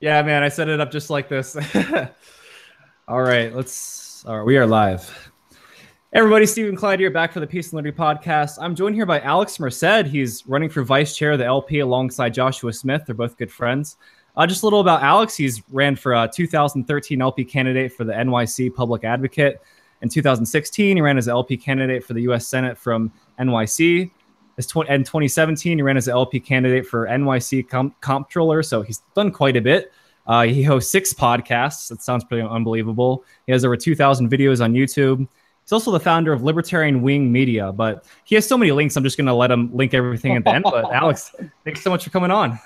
Yeah, man, I set it up just like this. All right, all right, we are live. Hey everybody, Stephen Clyde here, back for the Peace and Liberty podcast. I'm joined here by Alex Merced. He's running for vice chair of the LP alongside Joshua Smith. They're both good friends. Just a little about Alex. He's ran for a 2013 LP candidate for the NYC Public Advocate. In 2016, he ran as an LP candidate for the U.S. Senate from NYC. In 2017, he ran as an LP candidate for NYC Comptroller, so he's done quite a bit. He hosts 6 podcasts. That sounds pretty unbelievable. He has over 2,000 videos on YouTube. He's also the founder of Libertarian Wing Media, but he has so many links, I'm just going to let him link everything at the end. But Alex, thanks so much for coming on.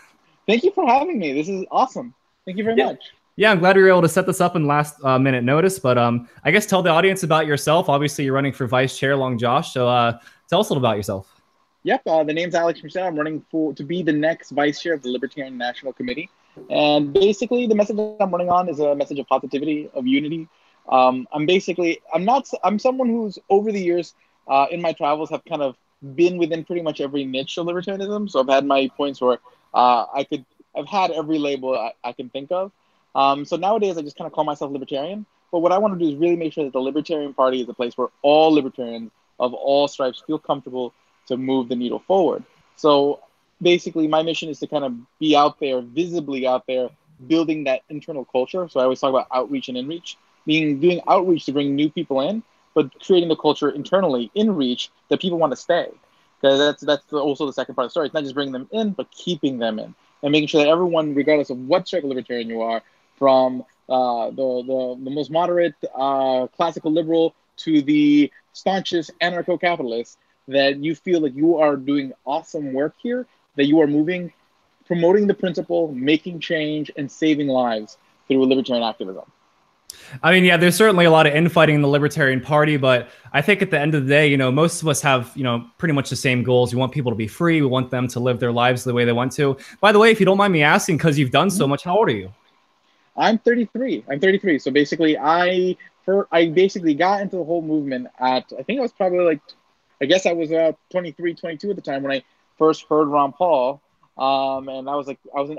Thank you for having me. This is awesome. Thank you very much. Yeah, I'm glad we were able to set this up in last minute notice. But I guess tell the audience about yourself. Obviously, you're running for vice chair along Josh. So tell us a little about yourself. Yep. The name's Alex Merced. I'm running to be the next vice chair of the Libertarian National Committee. And basically, the message that I'm running on is a message of positivity, of unity. I'm someone who's over the years in my travels have kind of been within pretty much every niche of libertarianism. So I've had my points where I've had every label I can think of. So nowadays I just kind of call myself libertarian. But what I want to do is really make sure that the Libertarian Party is a place where all libertarians of all stripes feel comfortable to move the needle forward. So basically my mission is to kind of be out there, visibly out there, building that internal culture. So I always talk about outreach and inreach. Doing outreach to bring new people in, but creating the culture internally in reach that people want to stay. Because that's also the second part of the story. It's not just bringing them in, but keeping them in. And making sure that everyone, regardless of what stripe of libertarian you are, from the most moderate classical liberal to the staunchest anarcho-capitalist, that you feel like you are doing awesome work here, that you are promoting the principle, making change, and saving lives through libertarian activism. I mean, yeah, there's certainly a lot of infighting in the Libertarian Party, but I think at the end of the day, most of us have, pretty much the same goals. We want people to be free. We want them to live their lives the way they want to. By the way, if you don't mind me asking, because you've done so much, how old are you? I'm 33. So basically, I basically got into the whole movement at, I think I was probably I was 23, 22 at the time when I first heard Ron Paul. And I was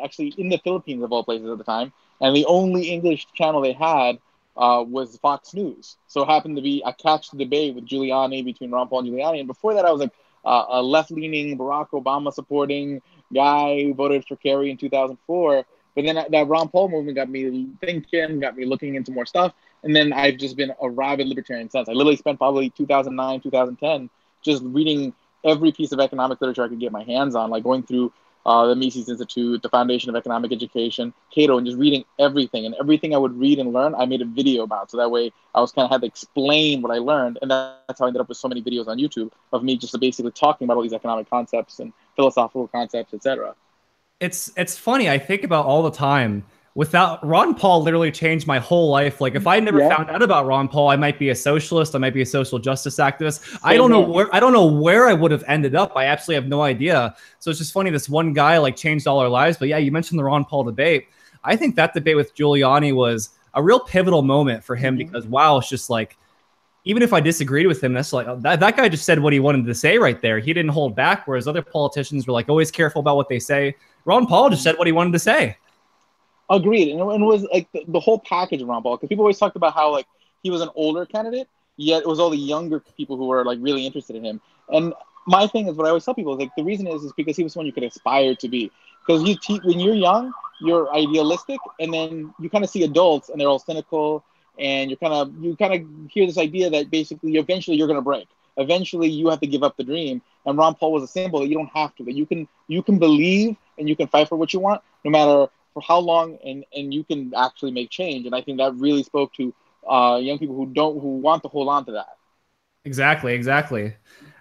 actually in the Philippines of all places at the time. And the only English channel they had was Fox News. So it happened to be a catch the debate with Giuliani, between Ron Paul and Giuliani. And before that, I was a left-leaning, Barack Obama-supporting guy who voted for Kerry in 2004. But then that Ron Paul movement got me thinking, got me looking into more stuff. And then I've just been a rabid libertarian since. I literally spent probably 2009, 2010 just reading every piece of economic literature I could get my hands on, like going through the Mises Institute, the Foundation of Economic Education, Cato, and just reading everything. And everything I would read and learn, I made a video about. So that way I was kind of had to explain what I learned. And that's how I ended up with so many videos on YouTube of me just basically talking about all these economic concepts and philosophical concepts, etc. It's funny. I think about all the time. Without Ron Paul literally changed my whole life. Like if I never found out about Ron Paul, I might be a socialist. I might be a social justice activist. I don't know where I would have ended up. I absolutely have no idea. So it's just funny. This one guy changed all our lives. But yeah, you mentioned the Ron Paul debate. I think that debate with Giuliani was a real pivotal moment for him because wow, it's just even if I disagreed with him, that's that guy just said what he wanted to say right there. He didn't hold back, whereas other politicians were always careful about what they say. Ron Paul just said what he wanted to say. Agreed. And it was the whole package of Ron Paul, because people always talked about how he was an older candidate, yet it was all the younger people who were really interested in him. And my thing is, what I always tell people is the reason is because he was someone you could aspire to be. Because when you're young, you're idealistic, and then you kind of see adults and they're all cynical, and you kind of hear this idea that basically eventually you're going to break. Eventually you have to give up the dream. And Ron Paul was a symbol that you don't have to, that you can believe and you can fight for what you want, no matter for how long, and you can actually make change. And I think that really spoke to young people who want to hold on to that. Exactly.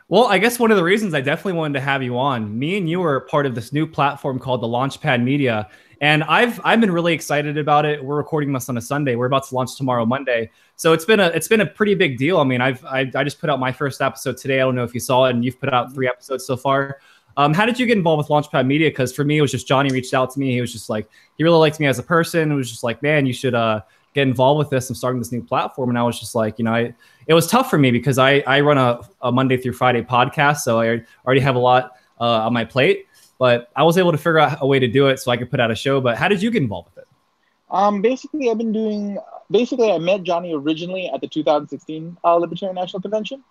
Well, I guess one of the reasons I definitely wanted to have you on, me and you are part of this new platform called the Launchpad Media. And I've been really excited about it. We're recording this on a Sunday. We're about to launch tomorrow, Monday. So it's been a pretty big deal. I mean, I just put out my first episode today. I don't know if you saw it, and you've put out 3 episodes so far. How did you get involved with Launchpad Media? Because for me, it was just Johnny reached out to me. He was just he really liked me as a person. It was just man, you should get involved with this. I'm starting this new platform. And I was just it was tough for me because I run a Monday through Friday podcast. So I already have a lot on my plate. But I was able to figure out a way to do it so I could put out a show. But how did you get involved with it? Basically, I've been doing. Basically, I met Johnny originally at the 2016 Libertarian National Convention,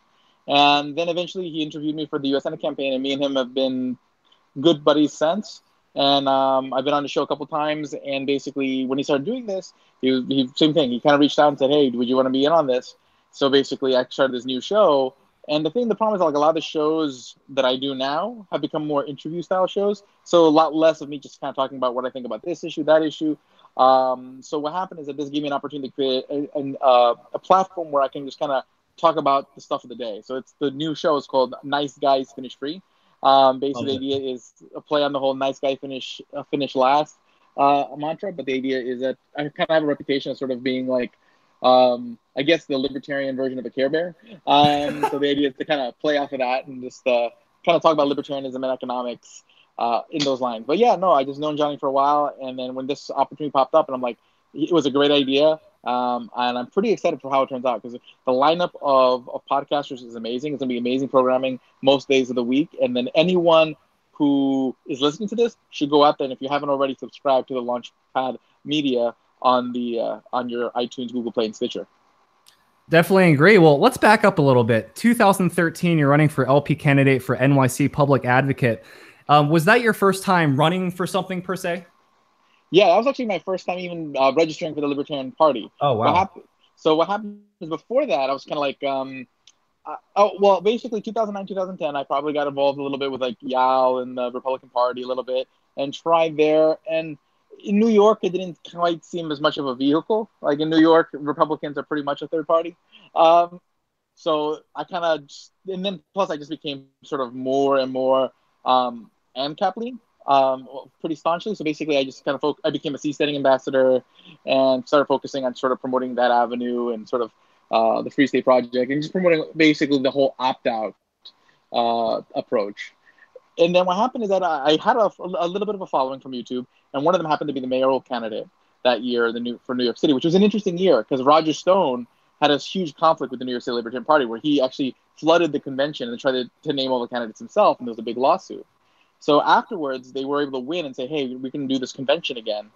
and then eventually he interviewed me for the U.S. Senate campaign, and me and him have been good buddies since. And I've been on the show a couple times. And basically, when he started doing this, he same thing. He kind of reached out and said, "Hey, would you want to be in on this?" So basically, I started this new show. And the problem is, like a lot of the shows that I do now have become more interview style shows. So a lot less of me just kind of talking about what I think about this issue, that issue. So what happened is that this gave me an opportunity to create a platform where I can just kind of talk about the stuff of the day. So it's the new show is called Nice Guys Finish Free. Basically, the idea is a play on the whole "nice guy finish last" mantra. But the idea is that I kind of have a reputation of sort of being like, I guess, the libertarian version of a Care Bear. So the idea is to kind of play off of that and just kind of talk about libertarianism and economics in those lines. But yeah, no, I just known Johnny for a while, and then when this opportunity popped up, and I'm like, it was a great idea. And I'm pretty excited for how it turns out because the lineup of podcasters is amazing. It's going to be amazing programming most days of the week. And then anyone who is listening to this should go out there. And if you haven't already, subscribed to the Launchpad Media on your iTunes, Google Play, and Stitcher. Definitely agree. Well, let's back up a little bit. 2013, you're running for LP candidate for NYC Public Advocate. Was that your first time running for something per se? Yeah, that was actually my first time even registering for the Libertarian Party. Oh, wow. What happened is before that, I was kind of like, basically 2009, 2010, I probably got involved a little bit with like YAL and the Republican Party a little bit and tried there. And in New York, it didn't quite seem as much of a vehicle. Like in New York, Republicans are pretty much a third party. So I kind of, and then plus I just became sort of more and more ANCAP lean. Pretty staunchly. So basically, I just kind of I became a seasteading ambassador and started focusing on sort of promoting that avenue and sort of the Free State Project and just promoting basically the whole opt-out approach. And then what happened is that I had a little bit of a following from YouTube, and one of them happened to be the mayoral candidate that year for New York City, which was an interesting year because Roger Stone had a huge conflict with the New York City Libertarian Party where he actually flooded the convention and tried to name all the candidates himself, and there was a big lawsuit. So afterwards, they were able to win and say, hey, we can do this convention again.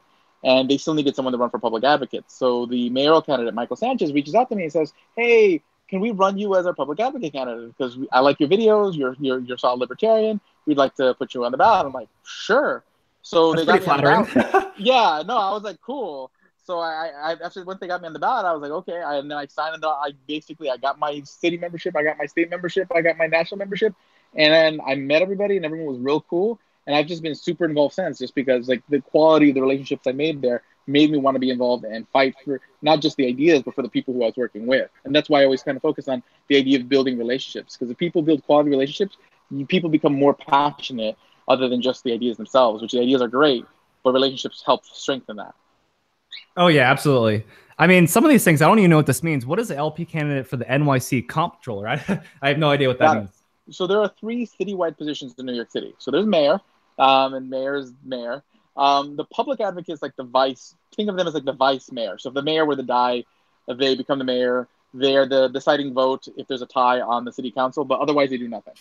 And they still needed someone to run for public advocate. So the mayoral candidate, Michael Sanchez, reaches out to me and says, hey, can we run you as our public advocate candidate? Because I like your videos. You're solid libertarian. We'd like to put you on the ballot. I'm like, sure. So That's they got me on the ballot. Yeah, no, I was like, cool. So I after once they got me on the ballot, I was like, okay. And then I signed it. I got my city membership. I got my state membership. I got my national membership. And then I met everybody, and everyone was real cool. And I've just been super involved since, just because like the quality of the relationships I made there made me want to be involved and fight for not just the ideas, but for the people who I was working with. And that's why I always kind of focus on the idea of building relationships, because if people build quality relationships, people become more passionate other than just the ideas themselves, which the ideas are great, but relationships help strengthen that. Oh, yeah, absolutely. I mean, some of these things, I don't even know what this means. What is the LP candidate for the NYC comptroller? I have no idea what that means. So there are 3 citywide positions in New York City. So there's mayor, and mayor is mayor. The public advocate is like the vice. Think of them as like the vice mayor. So if the mayor were to die, they become the mayor. They're the deciding vote if there's a tie on the city council, but otherwise they do nothing.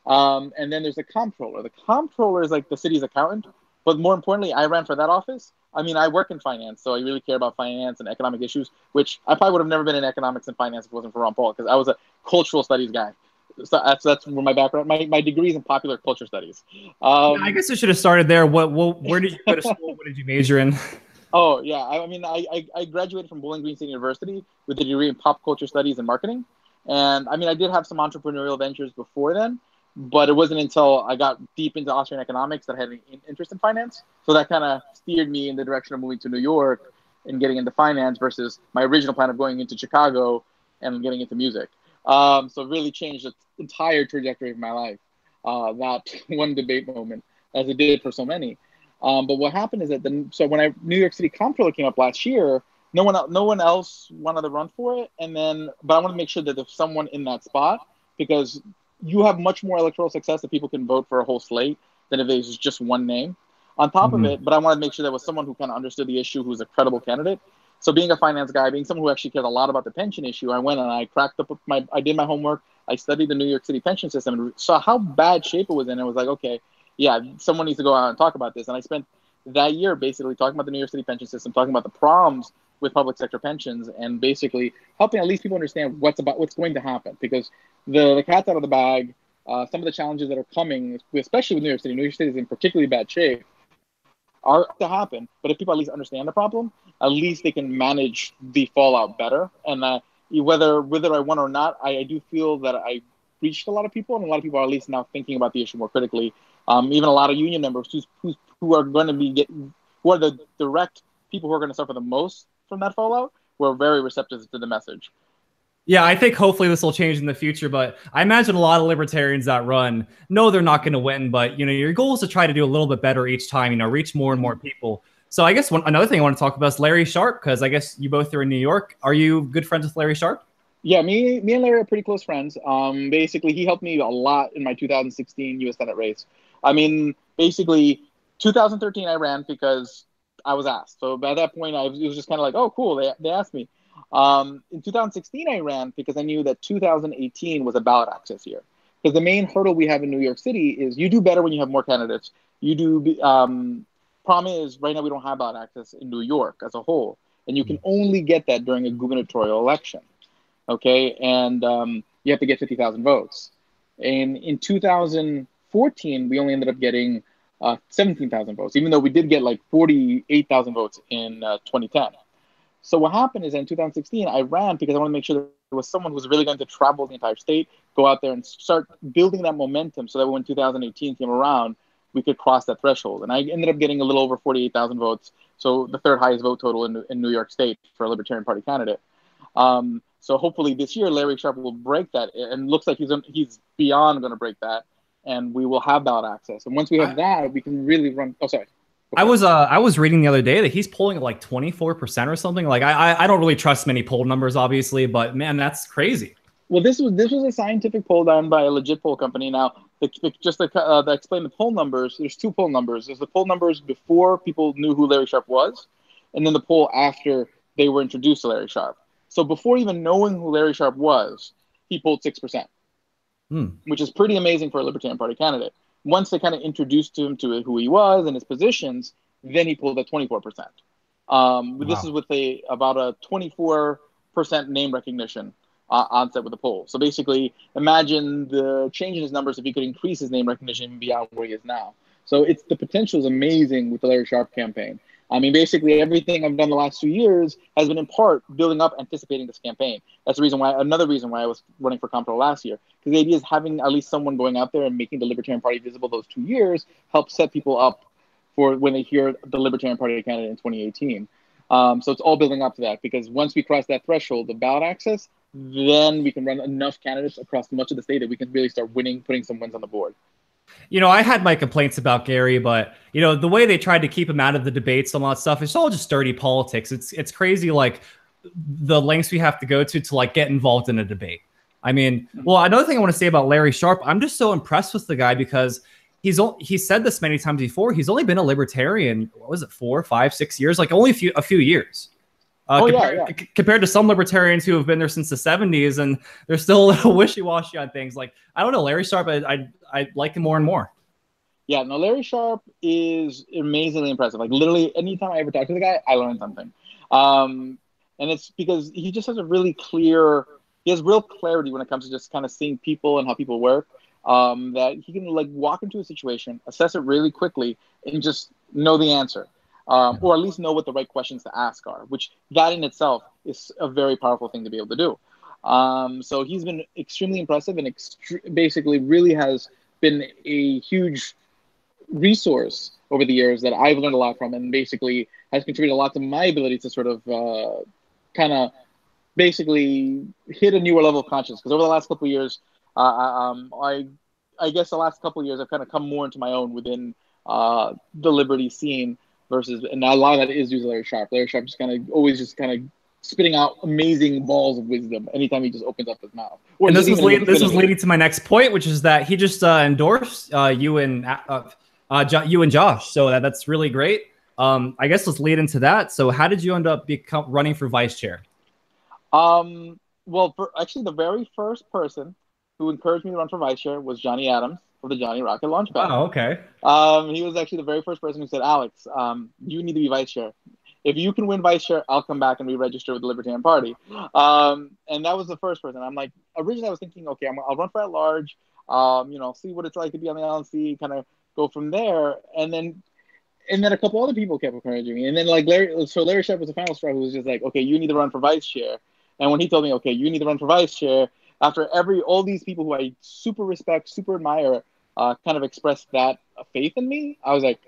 And then there's the comptroller. The comptroller is like the city's accountant. But more importantly, I ran for that office. I mean, I work in finance, so I really care about finance and economic issues, which I probably would have never been in economics and finance if it wasn't for Ron Paul, because I was a cultural studies guy. So that's where my background. My degree is in popular culture studies. I guess I should have started there. Where did you go to school? What did you major in? Oh yeah, I graduated from Bowling Green State University with a degree in pop culture studies and marketing. And I mean, I did have some entrepreneurial ventures before then, but it wasn't until I got deep into Austrian economics that I had an interest in finance. So that kind of steered me in the direction of moving to New York and getting into finance versus my original plan of going into Chicago and getting into music. So it really changed the entire trajectory of my life, that one debate moment, as it did for so many. But what happened is that when New York City comptroller came up last year, no one else wanted to run for it. But I want to make sure that there's someone in that spot, because you have much more electoral success if people can vote for a whole slate than if there's just one name on top of it. But I want to make sure there was someone who kind of understood the issue, who's a credible candidate. So being a finance guy, being someone who actually cares a lot about the pension issue, I went and I I did my homework. I studied the New York City pension system and saw how bad shape it was in. And I was like, okay, yeah, someone needs to go out and talk about this. And I spent that year, basically talking about the New York City pension system, talking about the problems with public sector pensions, and basically helping at least people understand what's going to happen, because the cat's out of the bag. Some of the challenges that are coming, especially with New York City. New York City is in particularly bad shape, are to happen. But if people at least understand the problem, at least they can manage the fallout better. And whether I want or not, I do feel that I reached a lot of people, and a lot of people are at least now thinking about the issue more critically. Even a lot of union members who are going to who are the direct people who are going to suffer the most from that fallout, were very receptive to the message. Yeah, I think hopefully this will change in the future, but I imagine a lot of libertarians that run know they're not going to win, but your goal is to try to do a little bit better each time, reach more and more people. So I guess another thing I want to talk about is Larry Sharpe, because I guess you both are in New York. Are you good friends with Larry Sharpe? Yeah, me and Larry are pretty close friends. Basically, he helped me a lot in my 2016 U.S. Senate race. I mean, basically, 2013 I ran because I was asked. So by that point, it was just kind of like, oh, cool, they asked me. In 2016, I ran because I knew that 2018 was a ballot access year. Because the main hurdle we have in New York City is you do better when you have more candidates. Problem is, right now we don't have ballot access in New York as a whole. And you can only get that during a gubernatorial election. Okay, and you have to get 50,000 votes. And in 2014, we only ended up getting 17,000 votes, even though we did get like 48,000 votes in 2010. So what happened is in 2016, I ran because I wanted to make sure there was someone who was really going to travel the entire state, go out there and start building that momentum so that when 2018 came around, we could cross that threshold. And I ended up getting a little over 48,000 votes, so the third highest vote total in New York State for a Libertarian Party candidate. So hopefully this year, Larry Sharpe will break that, and looks like he's beyond going to break that, and we will have ballot access. And once we have that, we can really run. Oh, sorry. I was reading the other day that he's polling at like 24% or something. Like I don't really trust many poll numbers, obviously, but man, that's crazy. Well, this was a scientific poll done by a legit poll company. Now, just to explain the poll numbers, there's two poll numbers. There's the poll numbers before people knew who Larry Sharpe was, and then the poll after they were introduced to Larry Sharpe. So before even knowing who Larry Sharpe was, he polled 6%, which is pretty amazing for a Libertarian Party candidate. Once they kind of introduced him to who he was and his positions, then he pulled at 24%. Wow. This is with about a 24% name recognition onset with the poll. So basically, imagine the change in his numbers if he could increase his name recognition beyond where he is now. So the potential is amazing with the Larry Sharpe campaign. I mean, basically everything I've done the last 2 years has been in part building up, anticipating this campaign. That's another reason why I was running for comptroller last year. Because the idea is having at least someone going out there and making the Libertarian Party visible those 2 years helps set people up for when they hear the Libertarian Party candidate in 2018. So it's all building up to that, because once we cross that threshold, the ballot access, then we can run enough candidates across much of the state that we can really start putting some wins on the board. I had my complaints about Gary, but the way they tried to keep him out of the debates and all that stuff, it's all just dirty politics. It's crazy, like the lengths we have to go to like get involved in a debate. I mean, well, another thing I want to say about Larry Sharpe, I'm just so impressed with the guy because he said this many times before. He's only been a libertarian, what was it, 4, 5, 6 years, like only a few years. Compared to some libertarians who have been there since the 70s, and they're still a little wishy-washy on things. Like, I don't know, Larry Sharpe, I like him more and more. Yeah, no, Larry Sharpe is amazingly impressive. Like, literally, anytime I ever talk to the guy, I learn something. And it's because he just has he has real clarity when it comes to just kind of seeing people and how people work, that he can, like, walk into a situation, assess it really quickly, and just know the answer. Or at least know what the right questions to ask are, which that in itself is a very powerful thing to be able to do. So he's been extremely impressive and basically really has been a huge resource over the years that I've learned a lot from, and basically has contributed a lot to my ability to sort of kind of basically hit a newer level of consciousness. Because over the last couple of years, I guess the last couple of years, I've kind of come more into my own within the Liberty scene. And a lot of that is due to Larry Sharpe. Larry Sharpe always just kind of spitting out amazing balls of wisdom anytime he just opens up his mouth. And this was leading to my next point, which is that he just endorsed you and Josh. So that's really great. I guess let's lead into that. So how did you end up running for vice chair? Well, actually, the very first person who encouraged me to run for vice chair was Johnny Adams. of the Johnny Rocket Launchpad. Wow. Okay. He was actually the very first person who said, Alex, you need to be vice chair. If you can win vice chair, I'll come back and re-register with the Libertarian Party. And that was the first person. I'm like, originally I was thinking, okay, I'll run for at large, see what it's like to be on the LNC, kind of go from there. And then a couple other people kept encouraging me. And then like Larry Sharpe was the final straw, who was just like, okay, you need to run for vice chair. And when he told me, okay, you need to run for vice chair, after all these people who I super respect, super admire, kind of expressed that faith in me, I was like,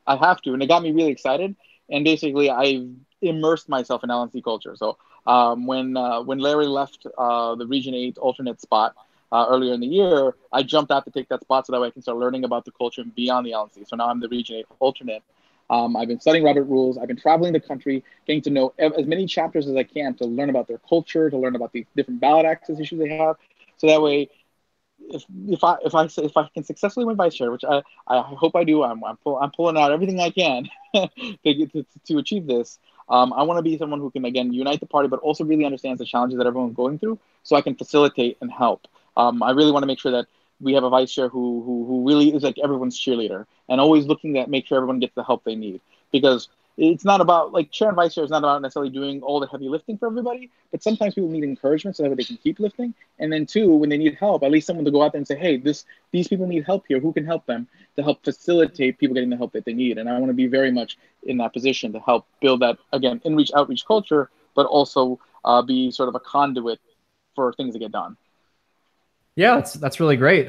I have to. And it got me really excited. And basically, I immersed myself in LNC culture. So when Larry left the Region 8 alternate spot earlier in the year, I jumped out to take that spot so that way I can start learning about the culture beyond the LNC. So now I'm the Region 8 alternate. I've been studying Robert Rules. I've been traveling the country, getting to know as many chapters as I can to learn about their culture, to learn about the different ballot access issues they have. So that way, if I can successfully win vice chair, which I hope I do, I'm pulling out everything I can to achieve this. I want to be someone who can again unite the party, but also really understands the challenges that everyone's going through, so I can facilitate and help. I really want to make sure that we have a vice chair who really is like everyone's cheerleader and always looking to make sure everyone gets the help they need. Because it's not about, like, chair and vice chair is not about necessarily doing all the heavy lifting for everybody, but sometimes people need encouragement so that they can keep lifting. And then two, when they need help, at least someone to go out there and say, hey, these people need help here. Who can help them? To help facilitate people getting the help that they need. And I want to be very much in that position to help build that, again, in-reach, outreach culture, but also be sort of a conduit for things to get done. Yeah, that's really great.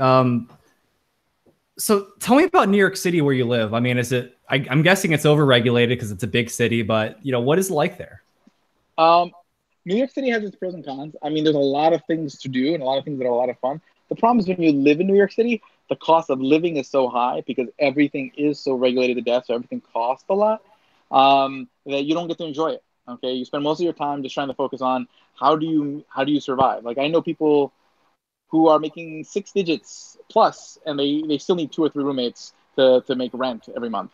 So tell me about New York City, where you live. I mean, I'm guessing it's overregulated because it's a big city, but what is it like there? New York City has its pros and cons. I mean, there's a lot of things to do and a lot of things that are a lot of fun. The problem is when you live in New York City, the cost of living is so high because everything is so regulated to death, so everything costs a lot, that you don't get to enjoy it. Okay, you spend most of your time just trying to focus on how do you survive. Like, I know people who are making 6 digits plus, and they still need 2 or 3 roommates to make rent every month.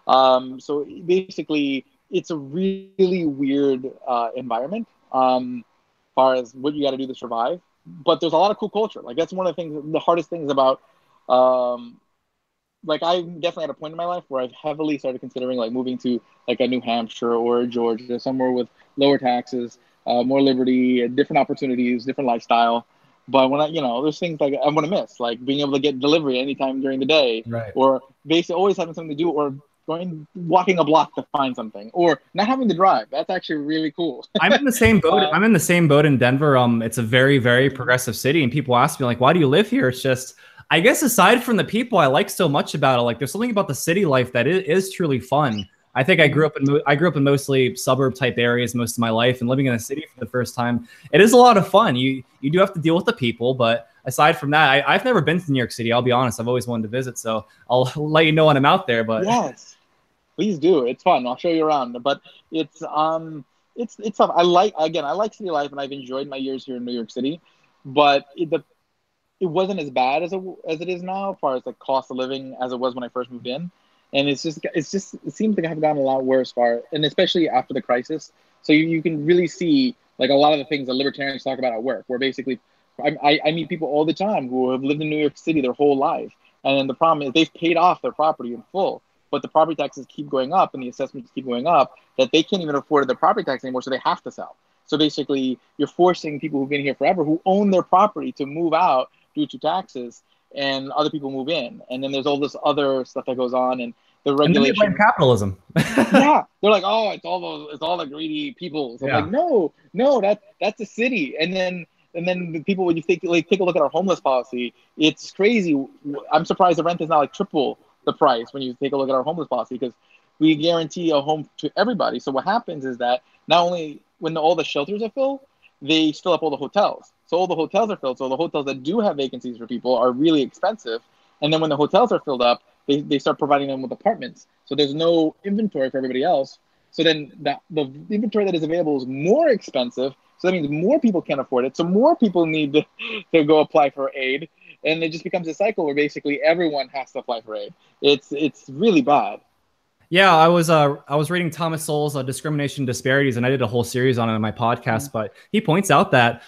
So basically, it's a really weird environment as far as what you got to do to survive. But there's a lot of cool culture. Like, that's one of the things, the hardest things about, like, I definitely had a point in my life where I've heavily started considering like moving to like a New Hampshire or a Georgia, somewhere with lower taxes, more liberty, different opportunities, different lifestyle. But when there's things like I'm going to miss, like being able to get delivery anytime during the day, right, or basically always having something to do, or walking a block to find something, or not having to drive. That's actually really cool. I'm in the same boat. I'm in the same boat in Denver. It's a very, very progressive city, and people ask me like, "Why do you live here?" It's just, I guess, aside from the people I like so much about it, like there's something about the city life that is truly fun. I think I grew up in mostly suburb type areas most of my life, and living in a city for the first time, it is a lot of fun. You do have to deal with the people, but aside from that, I've never been to New York City. I'll be honest, I've always wanted to visit, so I'll let you know when I'm out there. But yes, please do. It's fun. I'll show you around. But it's tough. I like city life, and I've enjoyed my years here in New York City, but it wasn't as bad as it is now, as far as the cost of living, as it was when I first moved in. And it seems like I've gotten a lot worse, and especially after the crisis. So you can really see like a lot of the things that libertarians talk about at work, where basically I meet people all the time who have lived in New York City their whole life. And then the problem is they've paid off their property in full, but the property taxes keep going up and the assessments keep going up, that they can't even afford their property tax anymore, so they have to sell. So basically, you're forcing people who've been here forever, who own their property, to move out due to taxes, and other people move in. And then there's all this other stuff that goes on, and the regulation. And then they blame capitalism. Yeah, they're like, oh, it's all the greedy people. So I'm like, no, that's a city. And then the people, when you take a look at our homeless policy, it's crazy. I'm surprised the rent is not like triple the price when you take a look at our homeless policy, because we guarantee a home to everybody. So what happens is that not only when all the shelters are filled, they fill up all the hotels. So all the hotels are filled. So the hotels that do have vacancies for people are really expensive. And then when the hotels are filled up, they start providing them with apartments. So there's no inventory for everybody else. So then the inventory that is available is more expensive. So that means more people can't afford it. So more people need to go apply for aid. And it just becomes a cycle where basically everyone has to apply for aid. It's really bad. Yeah, I was reading Thomas Sowell's Discrimination Disparities, and I did a whole series on it on my podcast. But he points out that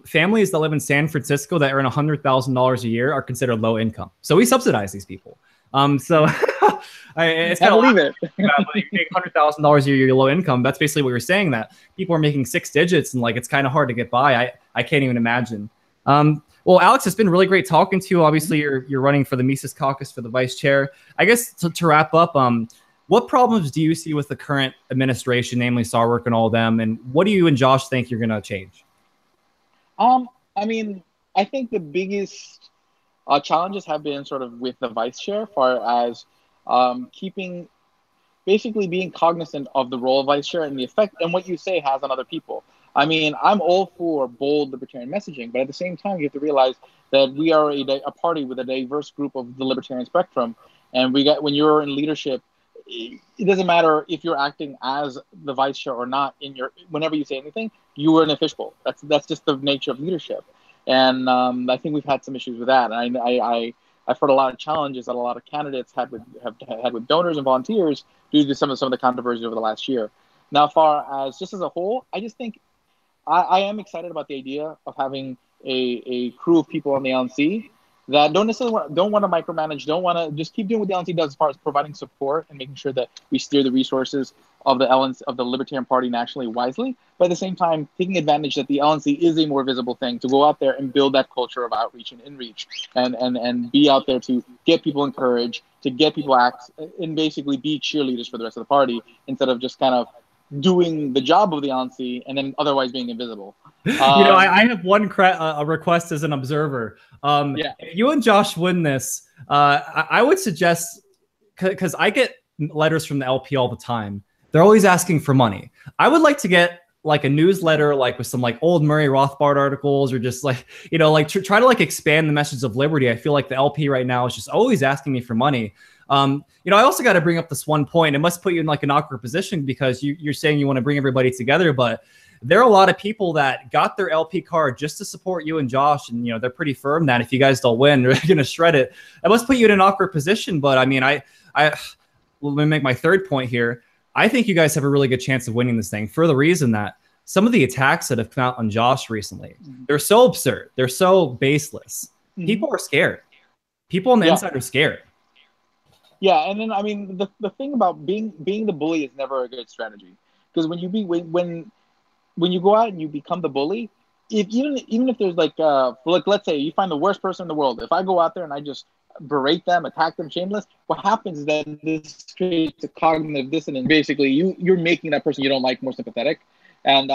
families that live in San Francisco that earn $100,000 a year are considered low income. So we subsidize these people. So it's kind of believe it. But you make $100,000 a year, you're low income. That's basically what you're saying. That people are making 6 digits, and like it's kind of hard to get by. I can't even imagine. Well, Alex, it's been really great talking to you. Obviously, you're running for the Mises Caucus for the vice chair. I guess to wrap up, what problems do you see with the current administration, namely Sarwark and all of them, and what do you and Josh think you're going to change? I mean, I think the biggest challenges have been sort of with the vice chair, far as basically being cognizant of the role of vice chair and the effect and what you say has on other people. I mean, I'm all for bold libertarian messaging, but at the same time, you have to realize that we are a party with a diverse group of the libertarian spectrum, and when you're in leadership, it doesn't matter if you're acting as the vice chair or not. Whenever you say anything, you are an official. That's just the nature of leadership, and I think we've had some issues with that. And I've heard a lot of challenges that a lot of candidates have had with donors and volunteers due to some of the controversies over the last year. Now, far as just as a whole, I just think I am excited about the idea of having a crew of people on the LNC that don't want to micromanage, don't want to just keep doing what the LNC does as far as providing support and making sure that we steer the resources of the Libertarian Party nationally wisely, but at the same time taking advantage that the LNC is a more visible thing, to go out there and build that culture of outreach and inreach, and be out there to get people encouraged, to get people act, and basically be cheerleaders for the rest of the party instead of just kind of doing the job of the LNC and then otherwise being invisible. I have one a request as an observer. If you and Josh win this, I would suggest, because I get letters from the LP all the time. They're always asking for money. I would like to get like a newsletter, like with some like old Murray Rothbard articles, or just like, try to like expand the message of liberty. I feel like the LP right now is just always asking me for money. I also got to bring up this one point. It must put you in like an awkward position because you're saying you want to bring everybody together, but there are a lot of people that got their LP card just to support you and Josh, and they're pretty firm that if you guys don't win, they're going to shred it. It must put you in an awkward position. But I mean, let me make my third point here. I think you guys have a really good chance of winning this thing for the reason that some of the attacks that have come out on Josh recently, they're so absurd, they're so baseless. People are scared. People on the inside are scared. Yeah, and then I mean the thing about being the bully is never a good strategy, because when you go out and you become the bully, even if there's like let's say you find the worst person in the world, if I go out there and I just berate them, attack them, shameless, what happens is that this creates a cognitive dissonance. Basically, you're making that person you don't like more sympathetic, and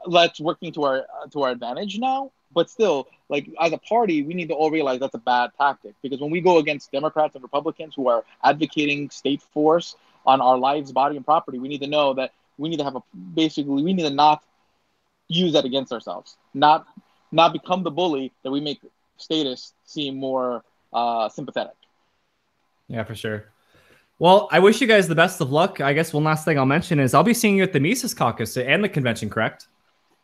that's working to our advantage now. But still, like as a party, we need to all realize that's a bad tactic, because when we go against Democrats and Republicans who are advocating state force on our lives, body, and property, we need to know that we need to not use that against ourselves, not become the bully that we make statists seem more sympathetic. Yeah, for sure. Well, I wish you guys the best of luck. I guess one last thing I'll mention is I'll be seeing you at the Mises Caucus and the convention, correct?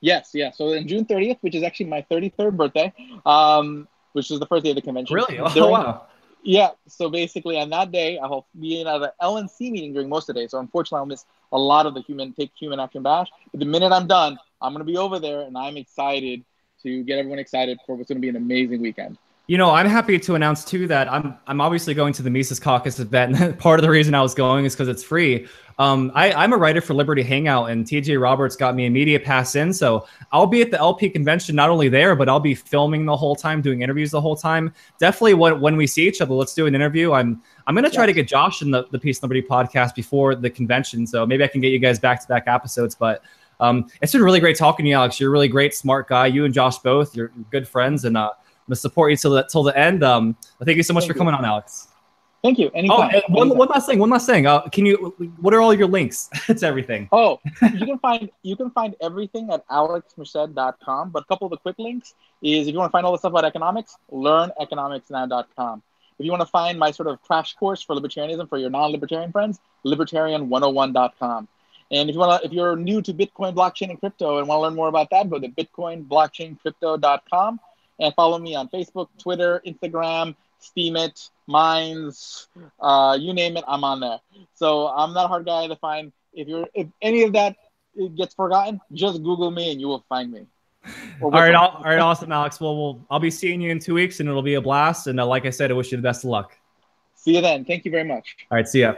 Yes, yeah. So on June 30th, which is actually my 33rd birthday, which is the first day of the convention. Really? Oh, wow. Yeah. So basically, on that day, I will be in an LNC meeting during most of the day. So unfortunately, I'll miss a lot of the Human Action Bash. But the minute I'm done, I'm going to be over there, and I'm excited to get everyone excited for what's going to be an amazing weekend. I'm happy to announce too that I'm obviously going to the Mises Caucus event. Part of the reason I was going is because it's free. I'm a writer for Liberty Hangout, and TJ Roberts got me a media pass in, so I'll be at the LP convention, not only there, but I'll be filming the whole time, doing interviews the whole time. Definitely, when we see each other, let's do an interview. I'm going to try to get Josh in the Peace and Liberty podcast before the convention, so maybe I can get you guys back-to-back episodes. But it's been really great talking to you, Alex. You're a really great, smart guy. You and Josh both, you're good friends, and I'm going to support you till the end. Thank you so much for coming on, Alex. Thank you. Anytime. Oh, one last thing. What are all your links to everything? Oh, you can find everything at alexmerced.com. But a couple of the quick links is, if you want to find all the stuff about economics, learneconomicsnow.com. If you want to find my sort of crash course for libertarianism for your non-libertarian friends, libertarian101.com. And if you're new to Bitcoin, blockchain, and crypto and want to learn more about that, go to bitcoinblockchaincrypto.com. And follow me on Facebook, Twitter, Instagram, Steemit, Minds, you name it, I'm on there. So I'm not a hard guy to find. If any of that gets forgotten, just Google me and you will find me. All right, awesome, Alex. Well, I'll be seeing you in 2 weeks, and it'll be a blast. And like I said, I wish you the best of luck. See you then. Thank you very much. All right, see ya.